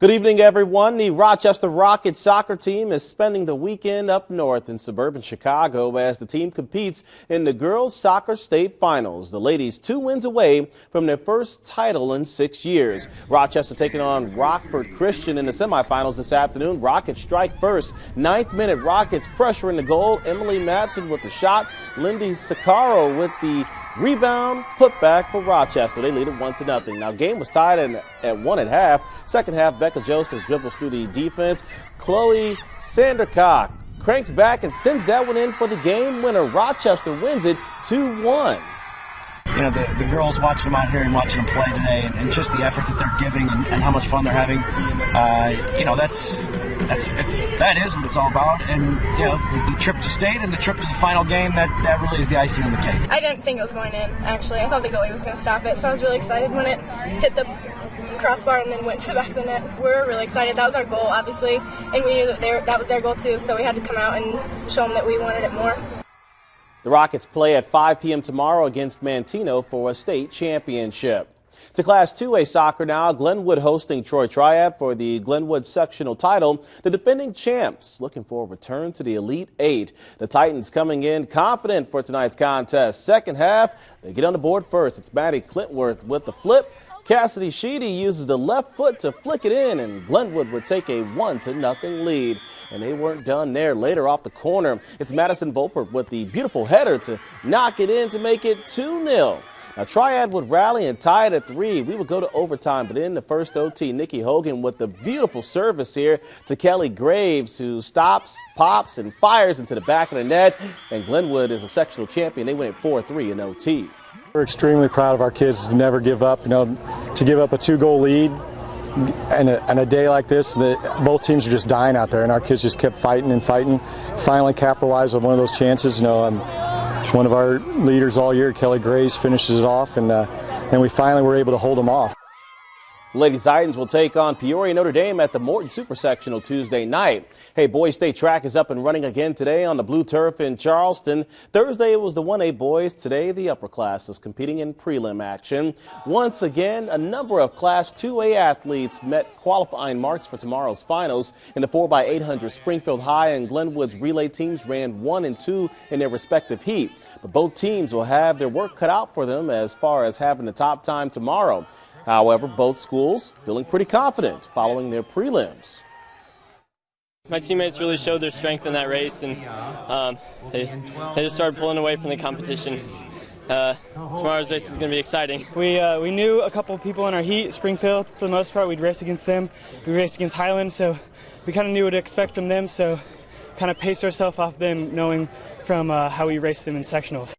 Good evening, everyone. The Rochester Rockets soccer team is spending the weekend up north in suburban Chicago as the team competes in the girls soccer state finals. The ladies 2 wins away from their first title in 6 years. Rochester taking on Rockford Christian in the semifinals this afternoon. Rockets strike first. 9th minute, Rockets pressure in the goal. Emily Madsen with the shot. Lindy Sicaro with the rebound, put back for Rochester. They lead it 1-0. Now, game was tied at 1 at half. Second half, Becca Josephs dribbles through the defense. Chloe Sandercock cranks back and sends that one in for the game winner. Rochester wins it 2-1. You know, the girls watching them out here and watching them play today, and just the effort that they're giving and how much fun they're having. You know, that is what it's all about. And you know, the trip to state and the trip to the final game, that really is the icing on the cake. I didn't think it was going in. Actually, I thought the goalie was going to stop it, so I was really excited when it hit the crossbar and then went to the back of the net. We were really excited. That was our goal, obviously, and we knew that was their goal too. So we had to come out and show them that we wanted it more. The Rockets play at 5 p.m. tomorrow against Mantino for a state championship. To Class 2A soccer now, Glenwood hosting Troy Triad for the Glenwood sectional title. The defending champs looking for a return to the Elite Eight. The Titans coming in confident for tonight's contest. Second half, they get on the board first. It's Maddie Clintworth with the flip. Cassidy Sheedy uses the left foot to flick it in, and Glenwood would take a 1-0 lead. And they weren't done there. Later off the corner, it's Madison Volpert with the beautiful header to knock it in to make it 2-0. Now, Triad would rally and tie it at 3. We would go to overtime, but in the first OT, Nikki Hogan with the beautiful service here to Kelly Graves, who stops, pops, and fires into the back of the net. And Glenwood is a sectional champion. They win it 4-3 in OT. We're extremely proud of our kids to never give up. You know, to give up a 2-goal lead and a day like this, both teams are just dying out there, and our kids just kept fighting and fighting. Finally capitalized on one of those chances. You know, one of our leaders all year, Kelly Graves, finishes it off, and we finally were able to hold them off. Lady Titans will take on Peoria Notre Dame at the Morton Super Sectional Tuesday night. Hey, boys state track is up and running again today on the blue turf in Charleston. Thursday it was the 1A boys. Today the upper classes competing in prelim action. Once again, a number of Class 2A athletes met qualifying marks for tomorrow's finals. In the 4x800, Springfield High and Glenwood's relay teams ran 1 and 2 in their respective heat. But both teams will have their work cut out for them as far as having the top time tomorrow. However, both schools feeling pretty confident following their prelims. My teammates really showed their strength in that race, and they just started pulling away from the competition. Tomorrow's race is going to be exciting. We knew a couple people in our heat. Springfield, for the most part, we'd race against them. We raced against Highland, so we kind of knew what to expect from them, so kind of paced ourselves off them, knowing from how we raced them in sectionals.